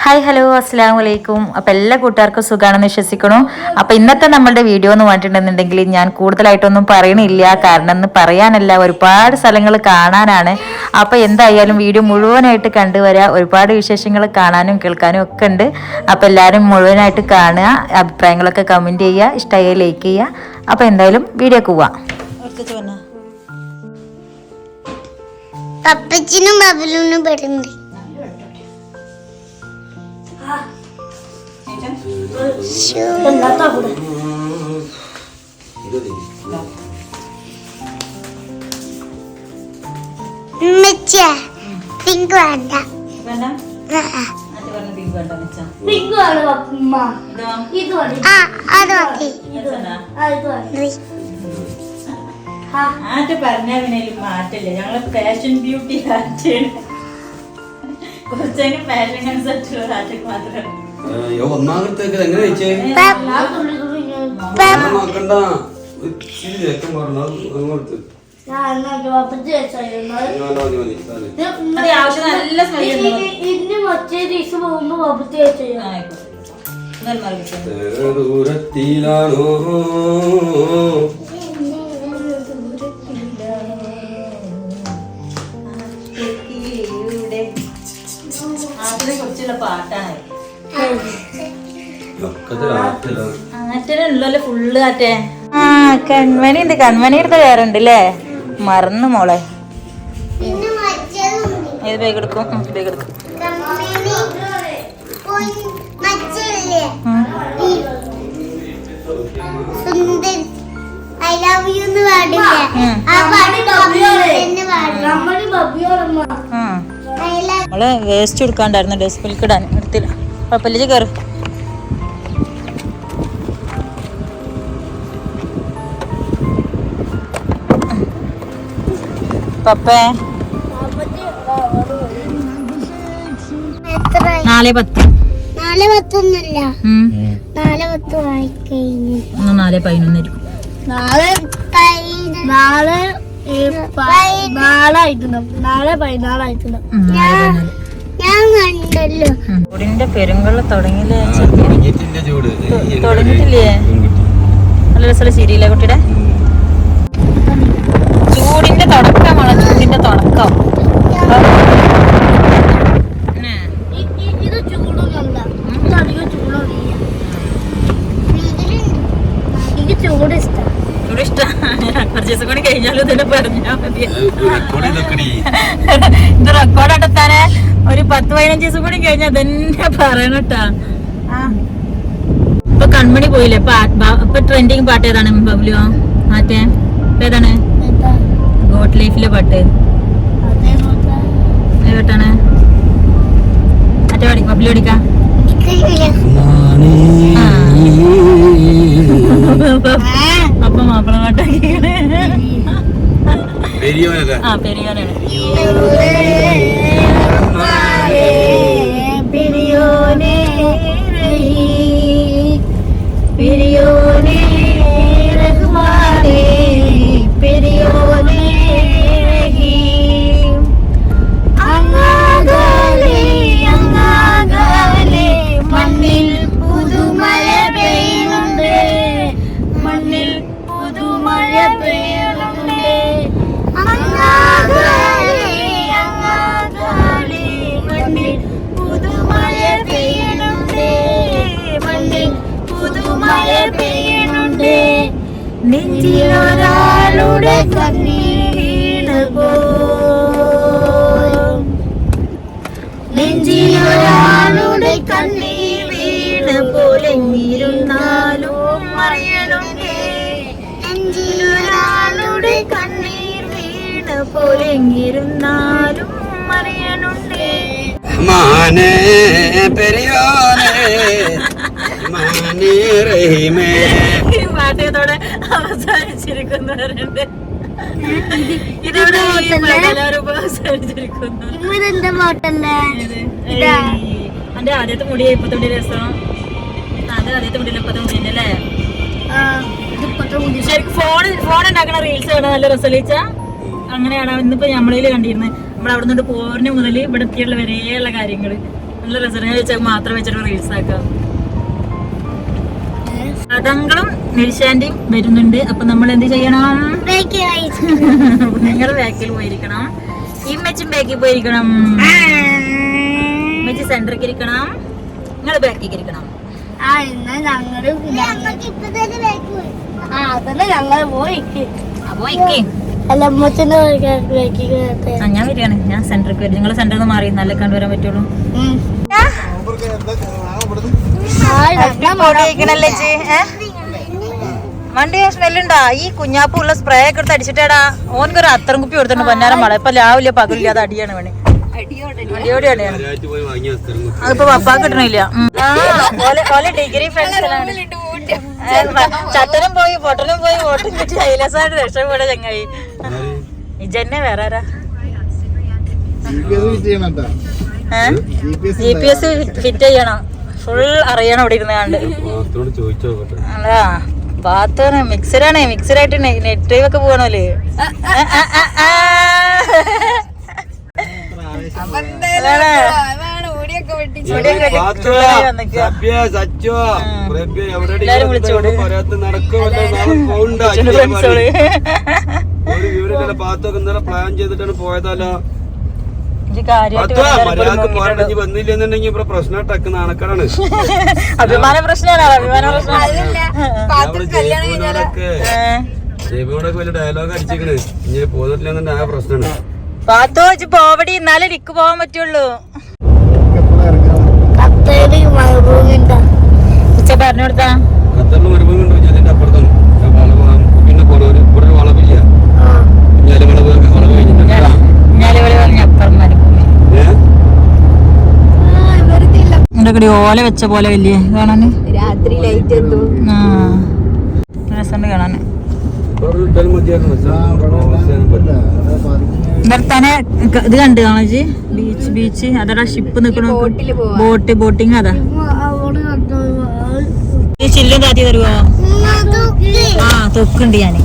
Hi hello അസ്സലാമു അലൈക്കും. അപ്പോൾ എല്ലാ കൂട്ടുകാർക്കും സുഖമാണെന്ന് വിശ്വസിക്കുന്നു. അപ്പോൾ ഇന്നത്തെ നമ്മളുടെ വീഡിയോ എന്ന് പറഞ്ഞിട്ടുണ്ടെന്നുണ്ടെങ്കിൽ ഞാൻ കൂടുതലായിട്ടൊന്നും പറയണില്ല, കാരണം എന്ന് പറയാനല്ല, ഒരുപാട് സ്ഥലങ്ങൾ കാണാനാണ്. അപ്പോൾ എന്തായാലും വീഡിയോ മുഴുവനായിട്ട് കണ്ടുവരാ, ഒരുപാട് വിശേഷങ്ങൾ കാണാനും കേൾക്കാനും ഒക്കെ ഉണ്ട്. അപ്പോൾ എല്ലാവരും മുഴുവനായിട്ട് കാണുക, അഭിപ്രായങ്ങളൊക്കെ കമൻറ്റ് ചെയ്യുക, ഇഷ്ടമായി ലൈക്ക് ചെയ്യുക. അപ്പോൾ എന്തായാലും വീഡിയോക്ക് പോവാം. പപ്പച്ചിനും ബബലുനും പെടുന്നുണ്ട്. പിങ്ക് വേണ്ട, അത് മതി. പറഞ്ഞ മാറ്റല്ലേ, ഞങ്ങള് ഫാഷൻ ബ്യൂട്ടി ആർട്ടാണ്, കുറച്ചെങ്കിലും ഫാഷൻ കൺസെപ്റ്റ് ആർട്ട് മാത്രം. ഒന്നാമത്തേക്ക് എങ്ങനെ വെച്ചേ നോക്കണ്ട, ദൂരത്തിലാണോ കുറിച്ചുള്ള പാട്ടാണ്. ആറ്റനുള്ളല്ലോ ഫുള്ള് ആറ്റേ. ആ കൺമണി ഉണ്ട്, കൺമണി എടുത്ത വേറുണ്ട് അല്ലേ, മറന്നു മോളെ. ഏത് ബാഗ് എടുക്കും? ബാഗ് എടുക്കും. നമ്മള് വേസ്റ്റ് എടുക്കാണ്ടായിരുന്നു, ഡസ്റ്റ്ബിനിൽ ഇടാൻ എടുത്തില്ല. കുഴപ്പമില്ല, കയറി. പപ്പേ 4:10. 4:10 വായിക്കഴിഞ്ഞു. 4:11 ഞാൻ കണ്ടല്ലോ. ചൂടിന്റെ പെരുങ്കൊള്ള തുടങ്ങിയില്ലേ? തുടങ്ങിയിട്ടില്ലേ? നല്ല രസമുള്ള ശരിയില്ലേ കുട്ടിയുടെ? ചൂടിന്റെ തുടക്കമാണ്, ചൂടിന്റെ തുടക്കം. ചൂട് ഇഷ്ടം. കുറച്ച് ദിവസം കൂടി കഴിഞ്ഞാലും ഇതിനെ പറഞ്ഞാ മതി. ഇത് റെക്കോർഡ് എടുത്താനെ ഒരു 10-15 ദിവസം കൂടി കഴിഞ്ഞാൽ തന്നെ പറയണട്ടാ. ഇപ്പൊ കൺമണി പോയില്ലേ, ഇപ്പൊ ട്രെൻഡിങ് പാട്ട് ഏതാണ് ബബ്ലുവോ? മറ്റേ ഏതാണ്? ഗോട്ട് ലൈഫിലെ പാട്ട് ഏതാണ്? മറ്റേ പാടി ബബ്ലു പാടിക്കാ. അപ്പൊ മാപ്പിള പാട്ടാക്കി. ആ പെരിയോനാണ്. നെഞ്ചിലൊരാളുടെ കണ്ണീര് പോ, നെഞ്ചിലൊരാളുടെ കണ്ണീർ വീണ് പോലെങ്ങിരുന്നാലും അറിയലുണ്ടേ, നെഞ്ചിലൊരാളുടെ കണ്ണീർ വീണ് പോലെങ്ങിരുന്നാലും അറിയലുണ്ടേ. മാനേ പെരിയോനേ മാനേ റഹീമേ. ഈ പാട്ടത്തോടെ അവസാനിച്ചിരിക്കുന്നവരുണ്ട്. ഇതോടെ അവസാനിച്ചിരിക്കുന്നു. എന്റെ ആദ്യത്തെ മുടിയാ ഇപ്പത്തെ മുടി രസം. അത് ആദ്യത്തെ മുടിയില്ല ഇപ്പത്തെ മുടി അല്ലേ? ശരിക്കും ഫോൺ ഉണ്ടാക്കണ റീൽസ് കാണാൻ നല്ല രസമല്ലിച്ച. അങ്ങനെയാണ് ഇന്നിപ്പോ നമ്മളതിൽ കണ്ടിരുന്നത്. നമ്മൾ അവിടെ നിന്ന് പോരിന് മുതൽ ഇവിടെ എത്തിയുള്ള വരെയുള്ള കാര്യങ്ങള് നല്ല രസം മാത്രം വെച്ചിട്ട് റീൽസ് ആക്കാം. അതങ്ങളും നിൽശാന്റിയും വരുന്നുണ്ട്. അപ്പൊ നമ്മൾ എന്ത് ചെയ്യണം? നിങ്ങൾ ബാക്കിൽ പോയിരിക്കണം, ഇമ്മച്ചും ബാക്കിൽ പോയിരിക്കണം, ഇമ്മച്ചി സെന്ററിൽ ഇരിക്കണം, നിങ്ങൾ ബാക്കിൽ ഇരിക്കണം. ഞാൻ വരികയാണ്, ഞാൻ സെന്ററിൽ വരും. നിങ്ങൾ സെന്ററിൽ നിന്ന് മാറി നല്ല കണ്ടുവരാൻ പറ്റുള്ളൂ. വണ്ടി സ്മെല്ലുണ്ടാ? ഈ കുഞ്ഞാപ്പുള്ള സ്പ്രേ ഒക്കെ എടുത്ത് അടിച്ചിട്ടാടാ. ഓനക്കൊരു അത്തരം കുപ്പി കൊടുത്തിട്ടുണ്ട് പൊന്നാരം മഴ. ഇപ്പൊ രാവിലെ പകലില്ല, അത് അടിയാണ് വേണേ. അടിയോടെ അടിയാണ്. അതിപ്പോ പപ്പാക്ക് കിട്ടണില്ല. ഡിഗ്രി ഫ്രണ്ട്സിലാണ്. ചട്ടനും പോയി പൊട്ടനും പോയി വോട്ടും കിട്ടി ഹൈലസായിട്ട് രക്ഷപ്പെടെ ചങ്ങായി. ഇജന്നെ വേറെ ആരാ? GPS ഫിറ്റ് ചെയ്യണം. ഫുൾ അറിയണം ഇവിടെ ഇരുന്ന് കണ്ട്. അതാ ബാത്റൂം മിക്സറാണ്. മിക്സറായിട്ട് നെറ്റ് ഡ്രൈവ് ഒക്കെ പോകണല്ലേ. എല്ലാരും വിളിച്ചോട് പ്ലാൻ ചെയ്തിട്ടാണ് പോയതല്ലോ. വന്നില്ലെന്നുണ്ടെങ്കിൽ ഇവിടെ പ്രശ്നം ടക്കുന്ന ആണക്കാരാണ്. അഭിമാന പ്രശ്നമാണ്. അഭിമാന പ്രശ്നമാണ്. ജൈബിനോടൊക്കെ വലിയ ഡയലോഗ് അടിച്ചിക്കണ്. ഇങ്ങനെ പോന്നിട്ടില്ലെന്നുണ്ടെ ആ പ്രശ്നമാണ്. പാത്തോ വെച്ച് പോവടി, എന്നാലേ ലിക്ക് പോവാൻ പറ്റുള്ളൂ. പറഞ്ഞു കൊടുത്താ ഖത്തറിന് മരുഭൂമി ഉണ്ട്. അതിന്റെ അപ്പുറത്താണ് പിന്നെ ഇവിടെ വളവില്ല. വളവ് കഴിഞ്ഞിട്ടുണ്ട്. ഓല വെച്ച പോലെ വലിയ കാണാന്. രാത്രി ലൈറ്റ് രസമുണ്ട് കാണാന്. നിർത്താനെ ഇത് കണ്ടു കാണാ? ബീച്ച് അതാ ഷിപ്പ് നിക്കണ ബോട്ടിങ്. അതാ ഈ ചില്ലും താത്തി തരുവോ? ആ തൊക്കുണ്ട് ഞാന്.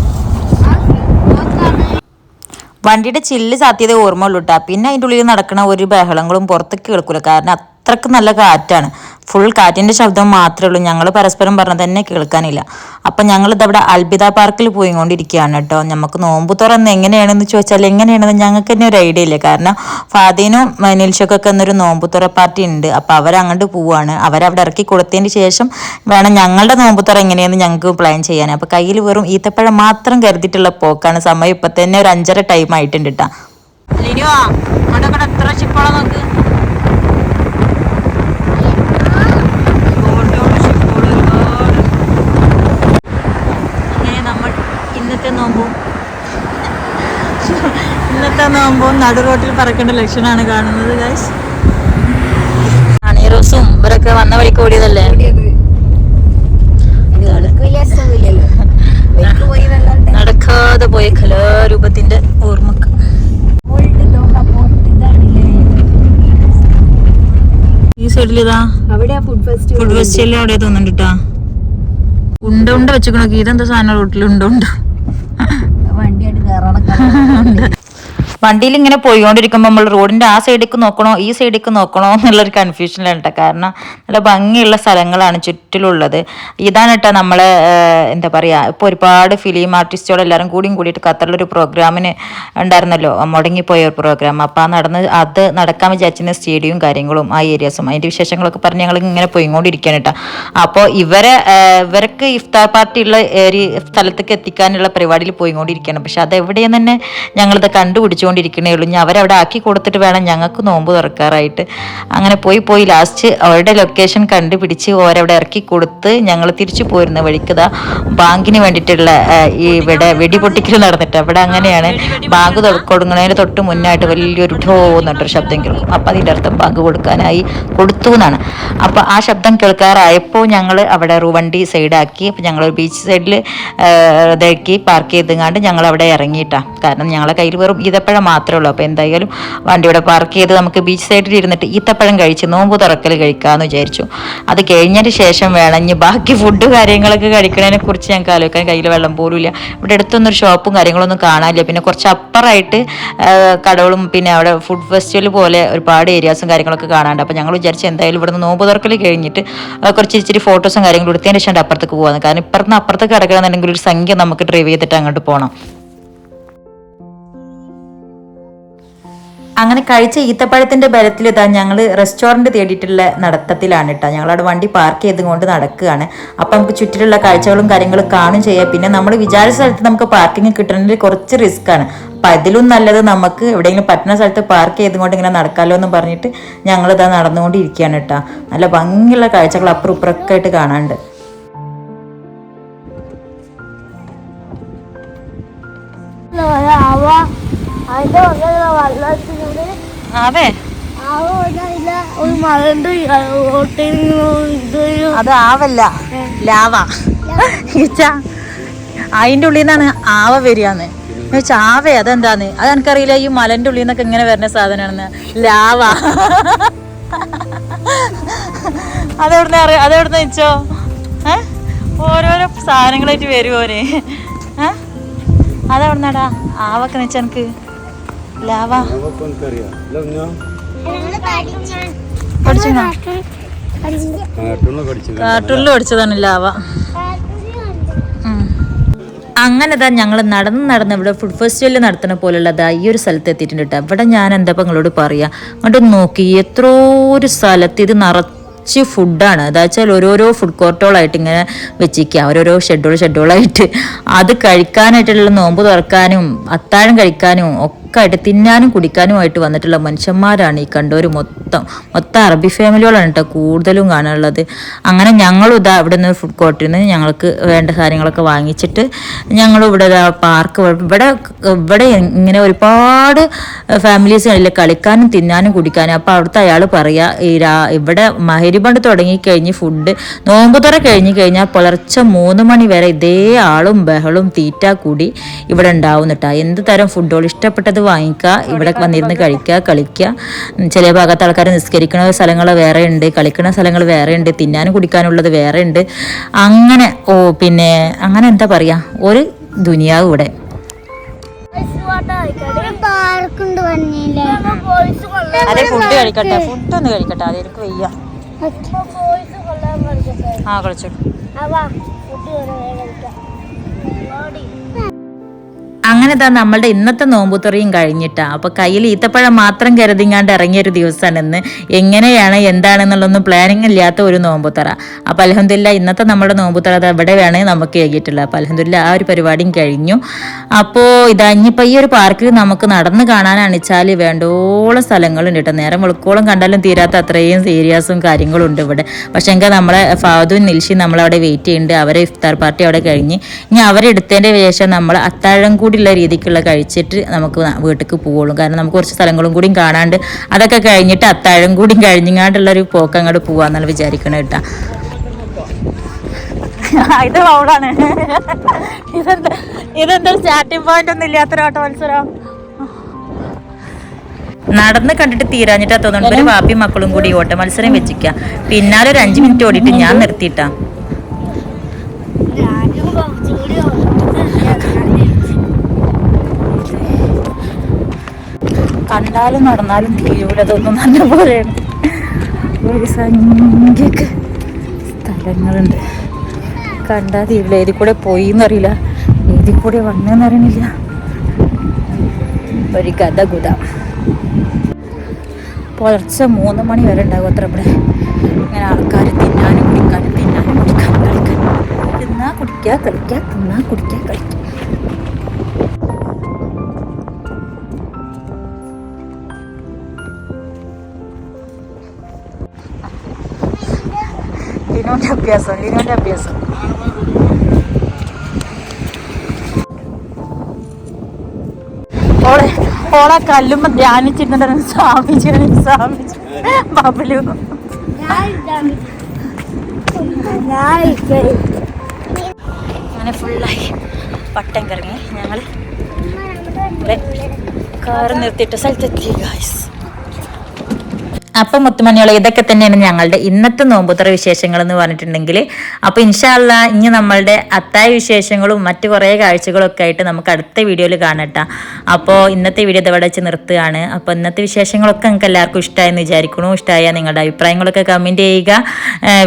വണ്ടിയുടെ ചില്ല് സാധ്യത ഓർമ്മ ഉള്ളൂ കേട്ടാ. പിന്നെ അതിൻ്റെ ഉള്ളിൽ നടക്കണ ഒരു ബഹളങ്ങളും പുറത്തേക്ക് കേൾക്കൂല. കാരണം അത്രക്ക് നല്ല കാറ്റാണ്. ഫുൾ കാറ്റിൻ്റെ ശബ്ദം മാത്രമേ ഉള്ളൂ. ഞങ്ങൾ പരസ്പരം പറഞ്ഞത് തന്നെ കേൾക്കാനില്ല. അപ്പം ഞങ്ങളിതവിടെ അൽബിദ പാർക്കിൽ പോയിക്കൊണ്ടിരിക്കുകയാണ് കേട്ടോ. നമുക്ക് നോമ്പ് തുറന്ന് എങ്ങനെയാണെന്ന് ചോദിച്ചാൽ എങ്ങനെയാണെന്ന് ഞങ്ങൾക്ക് തന്നെ ഒരു ഐഡിയ ഇല്ല. കാരണം ഫാദീനും നിൽഷക്കൊക്കെ എന്നൊരു നോമ്പ് തുറ പാർട്ടി ഉണ്ട്. അപ്പോൾ അവരങ്ങോട്ട് പോവുകയാണ്. അവരവിടെ ഇറക്കി കൊടുത്തതിന് ശേഷം വേണം ഞങ്ങളുടെ നോമ്പ് തുറ എങ്ങനെയാണെന്ന് ഞങ്ങൾക്ക് പ്ലാൻ ചെയ്യാൻ. അപ്പോൾ കയ്യിൽ വെറും ഈത്തപ്പഴം മാത്രം കരുതിയിട്ടുള്ള പോക്കാണ്. സമയം ഇപ്പം തന്നെ ഒരു 5:30 ടൈം ആയിട്ടുണ്ട് കേട്ടോ. ലിനുവാ അവിടെ എത്ര ഷിപ്പോളാ നോക്ക്. ഇന്നത്തെ നോമ്പും നടു റോട്ടിൽ പറക്കേണ്ട ലക്ഷണമാണ് കാണുന്നത് ഗൈസ്. അണീറോസും ഇവരൊക്കെ വന്ന വഴിക്ക് ഓടിയതല്ലേ. നടക്കാതെ പോയ കലാരൂപത്തിന്റെ ഓർമ്മക്ക്. ഈ സൈഡിലിതാ ഫുഡ് ഫെസ്റ്റിവൽ അവിടെ തോന്നുന്നുണ്ട് കേട്ടാ. ഉണ്ട വെച്ചോക്കണോ? ഇതെന്താ സാധനം റോട്ടിൽ ഉണ്ട. വണ്ടിയിൽ ഇങ്ങനെ പോയിക്കൊണ്ടിരിക്കുമ്പോൾ നമ്മൾ റോഡിൻ്റെ ആ സൈഡിലേക്ക് നോക്കണോ ഈ സൈഡിലേക്ക് നോക്കണോ എന്നുള്ളൊരു കൺഫ്യൂഷനിലാണ് കേട്ടോ. കാരണം നല്ല ഭംഗിയുള്ള സ്ഥലങ്ങളാണ് ചുറ്റിലുള്ളത്. ഇതാണ് കേട്ടോ നമ്മളെ എന്താ പറയുക, ഇപ്പോൾ ഒരുപാട് ഫിലിം ആർട്ടിസ്റ്റുകൾ എല്ലാവരും കൂടിയിട്ട് ഖത്തറിലൊരു പ്രോഗ്രാമിന് ഉണ്ടായിരുന്നല്ലോ, മുടങ്ങിപ്പോയ ഒരു പ്രോഗ്രാം. അപ്പോൾ അത് നടക്കാൻ വിചാരിച്ചിരുന്ന സ്റ്റേഡിയവും കാര്യങ്ങളും ആ ഏരിയാസും അതിൻ്റെ വിശേഷങ്ങളൊക്കെ പറഞ്ഞ് ഞങ്ങൾ ഇങ്ങനെ പോയിക്കൊണ്ടിരിക്കുകയാണ് കേട്ടോ. അപ്പോൾ ഇവർക്ക് ഇഫ്താർ പാർട്ടി ഉള്ള ഒരു സ്ഥലത്തേക്ക് എത്തിക്കാനുള്ള പരിപാടിയിൽ പോയിക്കൊണ്ടിരിക്കുകയാണ്. പക്ഷെ അതെവിടെയെന്ന് തന്നെ ഞങ്ങളിത് കണ്ടുപിടിച്ചുകൊണ്ടിരിക്കണേ ഉള്ളൂ. ഞാൻ അവരവിടെ ആക്കി കൊടുത്തിട്ട് വേണം ഞങ്ങൾക്ക് നോമ്പ് തുറക്കാറായിട്ട്. അങ്ങനെ പോയി ലാസ്റ്റ് അവരുടെ ലൊക്കേഷൻ കണ്ടുപിടിച്ച് ഓരവിടെ ഇറക്കി കൊടുത്ത് ഞങ്ങൾ തിരിച്ചു പോരുന്ന വഴിക്കതാ ബാങ്കിന് വേണ്ടിയിട്ടുള്ള ഈ ഇവിടെ വെടിപൊട്ടിക്കൽ നടന്നിട്ട് അവിടെ അങ്ങനെയാണ്. ബാങ്ക് കൊടുക്കുന്നതിന് തൊട്ട് മുന്നായിട്ട് വലിയൊരു ഠോ എന്നിട്ടൊരു ശബ്ദം കേൾക്കും. അപ്പം അതിൻ്റെ അർത്ഥം ബാങ്ക് കൊടുക്കാനായി കൊടുത്തു എന്നാണ്. അപ്പോൾ ആ ശബ്ദം കേൾക്കാറായപ്പോൾ ഞങ്ങൾ അവിടെ വണ്ടി സൈഡാക്കി. അപ്പോൾ ഞങ്ങൾ ബീച്ച് സൈഡിൽ ഇതാക്കി പാർക്ക് ചെയ്തെങ്ങാണ്ട് ഞങ്ങൾ അവിടെ ഇറങ്ങിയിട്ടാണ്. കാരണം ഞങ്ങളെ കയ്യിൽ വെറും ഈത്തപ്പഴം മാത്രമേ ഉള്ളൂ. അപ്പോൾ എന്തായാലും വണ്ടി ഇവിടെ പാർക്ക് ചെയ്ത് നമുക്ക് ബീച്ച് സൈഡിൽ ഇരുന്നിട്ട് ഈത്തപ്പഴം കഴിച്ച് നോമ്പ് തുറക്കൽ കഴിക്കാമെന്ന് വിചാരിച്ചു. അത് കഴിഞ്ഞതിന് ശേഷം വേണം ഇനി ബാക്കി ഫുഡ് കാര്യങ്ങളൊക്കെ കഴിക്കുന്നതിനെ കുറിച്ച് ഞങ്ങൾക്ക് ആലോചിക്കാൻ. കയ്യിൽ വെള്ളം പോലും ഇല്ല. ഇവിടെ അടുത്തൊന്നും ഷോപ്പും കാര്യങ്ങളൊന്നും കാണാനില്ല. പിന്നെ കുറച്ച് അപ്പുറമായിട്ട് കടകളും പിന്നെ അവിടെ ഫുഡ് ഫെസ്റ്റിവൽ പോലെ ഒരുപാട് ഏരിയാസും കാര്യങ്ങളൊക്കെ കാണാനുണ്ട്. അപ്പോൾ ഞങ്ങൾ വിചാരിച്ചു എന്തായാലും ഇവിടുന്ന് നോമ്പ് തുറക്കൽ കഴിഞ്ഞിട്ട് കുറച്ച് ഇച്ചിരി ഫോട്ടോസും കാര്യങ്ങളും എടുത്തതിന് ശേഷം അപ്പുറത്തേക്ക് പോകാമെന്ന്. കാരണം ഇപ്പുറത്ത് അപ്പുറത്തേക്ക് കിടക്കണമെന്നുണ്ടെങ്കിൽ ഒരു സംഖ്യ നമുക്ക് ഡ്രൈവ് ചെയ്തിട്ട് അങ്ങോട്ട് പോകണം. അങ്ങനെ കഴിച്ച ഈത്തപ്പഴത്തിന്റെ ബലത്തിൽ ഇതാ ഞങ്ങൾ റെസ്റ്റോറൻറ്റ് തേടിയിട്ടുള്ള നടത്തത്തിലാണ് കേട്ടോ. ഞങ്ങളവിടെ വണ്ടി പാർക്ക് ചെയ്തുകൊണ്ട് നടക്കുകയാണ്. അപ്പം നമുക്ക് ചുറ്റിലുള്ള കാഴ്ചകളും കാര്യങ്ങളും കാണും ചെയ്യാം. പിന്നെ നമ്മൾ വിചാരിച്ച സ്ഥലത്ത് നമുക്ക് പാർക്കിംഗ് കിട്ടണമെങ്കിൽ കുറച്ച് റിസ്ക് ആണ്. അപ്പം അതിലും നല്ലത് നമുക്ക് എവിടെയെങ്കിലും പറ്റുന്ന സ്ഥലത്ത് പാർക്ക് ചെയ്തുകൊണ്ട് ഇങ്ങനെ നടക്കാമല്ലോ എന്ന് പറഞ്ഞിട്ട് ഞങ്ങളിതാ നടന്നുകൊണ്ടിരിക്കുകയാണ് കേട്ടോ. നല്ല ഭംഗിയുള്ള കാഴ്ചകൾ അപ്പുറം ഇപ്പുറമൊക്കെ ആയിട്ട് കാണാനുണ്ട്. അതെ അത് ആവല്ല, ലാവ. അതിന്റെ ഉള്ളിൽ നിന്നാണ് ആവ വരികയെന്ന് ചോദിച്ചാൽ ആവേ അതെന്താന്ന് അത് എനിക്കറിയില്ല. ഈ മലന്റെ ഉള്ളിൽ നിന്നൊക്കെ ഇങ്ങനെ വരുന്ന സാധനമാണെന്ന്. ലാവ അതെവിടുന്ന് വെച്ചോ ഓരോരോ സാധനങ്ങളായിട്ട് വരുമോനെ. അതെവിടുന്നാടാ ആവൊക്കെ വെച്ചാ എനിക്ക് ലാവ കാർട്ടൂണിൽ പഠിച്ചതാണ് ലാവ. അങ്ങനെതാ ഞങ്ങൾ നടന്ന് ഇവിടെ ഫുഡ് ഫെസ്റ്റിവൽ നടത്തുന്ന പോലുള്ളതാ ഈ ഒരു സ്ഥലത്ത് എത്തിയിട്ടുണ്ട് കേട്ടോ. ഇവിടെ ഞാൻ എന്താ നിങ്ങളോട് പറയാ, അങ്ങോട്ട് നോക്കി എത്രയോ ഒരു സ്ഥലത്ത് ഇത് നിറച്ച് ഫുഡാണ്. അതാ വെച്ചാൽ ഓരോരോ ഫുഡ് കോർട്ടുകളായിട്ട് ഇങ്ങനെ വെച്ചിരിക്കുക, ഓരോരോ ഷെഡ്യൂളായിട്ട്. അത് കഴിക്കാനായിട്ടുള്ള നോമ്പ് തുറക്കാനും അത്താഴം കഴിക്കാനും ഒക്കെ ആയിട്ട് തിന്നാനും കുടിക്കാനുമായിട്ട് വന്നിട്ടുള്ള മനുഷ്യന്മാരാണ് ഈ കണ്ടവർ. മൊത്തം അറബി ഫാമിലികളാണ് കേട്ടോ കൂടുതലും കാണാനുള്ളത്. അങ്ങനെ ഞങ്ങളും ഇതാ ഇവിടെ നിന്ന് ഫുഡ് കോർട്ടിൽ നിന്ന് ഞങ്ങൾക്ക് വേണ്ട കാര്യങ്ങളൊക്കെ വാങ്ങിച്ചിട്ട് ഞങ്ങളും ഇവിടെ പാർക്ക് ഇവിടെ ഇങ്ങനെ ഒരുപാട് ഫാമിലീസ് കളില്ല കളിക്കാനും തിന്നാനും കുടിക്കാനും. അപ്പോൾ അവിടുത്തെ അയാൾ പറയുക ഇവിടെ മഹരിബണ്ട് തുടങ്ങിക്കഴിഞ്ഞ് ഫുഡ് നോമ്പ് തുറ കഴിഞ്ഞ് കഴിഞ്ഞാൽ പുലർച്ചെ 3 മണി വരെ ഇതേ ആളും ബഹളും തീറ്റ കൂടി ഇവിടെ ഉണ്ടാവും കേട്ടോ. എന്ത് തരം ഫുഡുകൾ ഇഷ്ടപ്പെട്ടത് വാങ്ങിക്കുക, ഇവിടെ വന്നിരുന്ന് കഴിക്കുക, കളിക്കുക. ചില ഭാഗത്ത് ആൾക്കാർ നിസ്കരിക്കുന്ന സ്ഥലങ്ങൾ വേറെ ഉണ്ട്, കളിക്കുന്ന സ്ഥലങ്ങൾ വേറെ ഉണ്ട്, തിന്നാനും കുടിക്കാനുള്ളത് വേറെ ഉണ്ട്. അങ്ങനെ പിന്നെ അങ്ങനെ എന്താ പറയാ ഒരു ദുനിയാവ് ഇവിടെ. അതെ ഫുഡ് കഴിക്കട്ടെ, ഫുഡൊന്ന് കഴിക്കട്ടെ. അതെ എനിക്ക് വയ്യ. ആ കളിച്ചോ. അങ്ങനെ തന്നെ നമ്മളുടെ ഇന്നത്തെ നോമ്പുതുറയും കഴിഞ്ഞിട്ടാ. അപ്പോൾ കയ്യിൽ ഈത്തപ്പഴം മാത്രം കരുതിങ്ങാണ്ട് ഇറങ്ങിയൊരു ദിവസമാണ് ഇന്ന്. എങ്ങനെയാണ് എന്താണെന്നുള്ളൊന്നും പ്ലാനിങ് ഇല്ലാത്ത ഒരു നോമ്പുതറ. അപ്പോൾ അൽഹംദുലില്ലാ ഇന്നത്തെ നമ്മുടെ നോമ്പുതറ അത് എവിടെയാണ് നമുക്ക് ഏകിയിട്ടുള്ളത്. അപ്പോൾ അൽഹംദുലില്ലാ ആ ഒരു പരിപാടിയും കഴിഞ്ഞു. അപ്പോൾ ഇനിയിപ്പോൾ ഈ ഒരു പാർക്കിൽ നമുക്ക് നടന്ന് കാണാനാണ് വെച്ചാൽ വേണ്ടോളം സ്ഥലങ്ങളുണ്ട് കേട്ടോ. നേരം വെളുക്കോളം കണ്ടാലും തീരാത്ത അത്രയും ഏരിയാസും കാര്യങ്ങളും ഉണ്ട് ഇവിടെ. പക്ഷേ എങ്കിൽ നമ്മളെ ഫാദും നിൽഷി നമ്മളവിടെ വെയിറ്റ് ചെയ്യുന്നുണ്ട്. അവരെ ഇഫ്താർ പാർട്ടി അവിടെ കഴിഞ്ഞ് ഇനി അവരെടുത്തതിൻ്റെ ശേഷം നമ്മൾ അത്താഴം കൂടി ഉള്ള രീതിക്കുള്ള കഴിച്ചിട്ട് നമുക്ക് വീട്ടിലേക്ക് പോവുള്ളൂ. കാരണം നമുക്ക് കുറച്ച് സ്ഥലങ്ങളും കൂടിയും കാണാണ്ട് അതൊക്കെ കഴിഞ്ഞിട്ട് അത്താഴം കൂടി കഴിഞ്ഞിങ്ങാണ്ടുള്ളൊരു പോക്ക് അങ്ങോട്ട് പോവാന്നാണ് വിചാരിക്കണത് കേട്ടാ. ഇത് റോഡാണ്. ഇതെന്താ സ്റ്റാർട്ടിംഗ് പോയിന്റ് ഒന്നും ഇല്ലാത്തൊരു ഓട്ടോ മത്സരം. നടന്ന് കണ്ടിട്ട് തീരാഞ്ഞിട്ടാ തോന്നുന്നു ഒരു വാപ്പി മക്കളും കൂടി ഓട്ട മത്സരം വെച്ചിക്ക. പിന്നാലെ ഒരു 5 മിനിറ്റ് ഓടിയിട്ട് ഞാൻ നിർത്തിയിട്ടാ. കണ്ടാലും നടന്നാലും തീരൂലതൊന്നും നല്ല പോലെയാണ്. ഒരു സംഖ്യക്ക് സ്ഥലങ്ങളുണ്ട്. കണ്ടാൽ തീരില്ല. ഏതിൽ കൂടെ പോയി എന്നറിയില്ല, ഏതിൽ കൂടെ വന്നെന്ന് അറിയണില്ല. ഒരു ഗതഗുത. പുലർച്ചെ 3 മണി വരെ ഉണ്ടാകും അത്ര ഇവിടെ. ഇങ്ങനെ ആൾക്കാർ തിന്നാനും കുടിക്കാനും കളിക്കാൻ. തിന്നാ കുടിക്കുക കളിക്കുക, തിന്നാ കുടിക്കുക കളിക്കുക. ലിനുവിന്റെ അഭ്യാസം ഓളെ കല്ലുമ്പോ ധ്യാനിച്ചിട്ടുണ്ടായിരുന്നു. സ്വാമിജി ബബലു അങ്ങനെ ഫുള്ളായി പട്ടം കറങ്ങി ഞങ്ങൾ കാറ് നിർത്തിയിട്ട സ്ഥലത്തെത്തി ഗായ്സ്. അപ്പം മുത്തുമണിയോളം ഇതൊക്കെ തന്നെയാണ് ഞങ്ങളുടെ ഇന്നത്തെ നോമ്പുതുറ വിശേഷങ്ങൾ എന്ന് പറഞ്ഞിട്ടുണ്ടെങ്കിൽ. അപ്പോൾ ഇൻഷാ അല്ലാ ഇനി നമ്മളുടെ അത്തായ വിശേഷങ്ങളും മറ്റു കുറേ കാഴ്ചകളൊക്കെ ആയിട്ട് നമുക്ക് അടുത്ത വീഡിയോയിൽ കാണട്ടാം. അപ്പോൾ ഇന്നത്തെ വീഡിയോ ഇതവിടെ വെച്ച് നിർത്തുകയാണ്. അപ്പോൾ ഇന്നത്തെ വിശേഷങ്ങളൊക്കെ നിങ്ങൾക്ക് എല്ലാവർക്കും ഇഷ്ടമായെന്ന് വിചാരിക്കണു. ഇഷ്ടമായ നിങ്ങളുടെ അഭിപ്രായങ്ങളൊക്കെ കമൻറ്റ് ചെയ്യുക,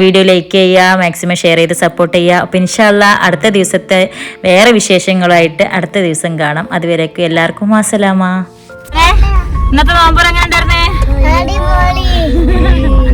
വീഡിയോ ലൈക്ക് ചെയ്യുക, മാക്സിമം ഷെയർ ചെയ്ത് സപ്പോർട്ട് ചെയ്യുക. അപ്പോൾ ഇൻഷാ അല്ലാ അടുത്ത ദിവസത്തെ വേറെ വിശേഷങ്ങളുമായിട്ട് അടുത്ത ദിവസം കാണാം. അതുവരേക്കും എല്ലാവർക്കും അസ്സലാമ. ഇന്നത്തെ നോമ്പുറ എങ്ങനെ ഉണ്ടായിരുന്നേ? അടിപൊളി.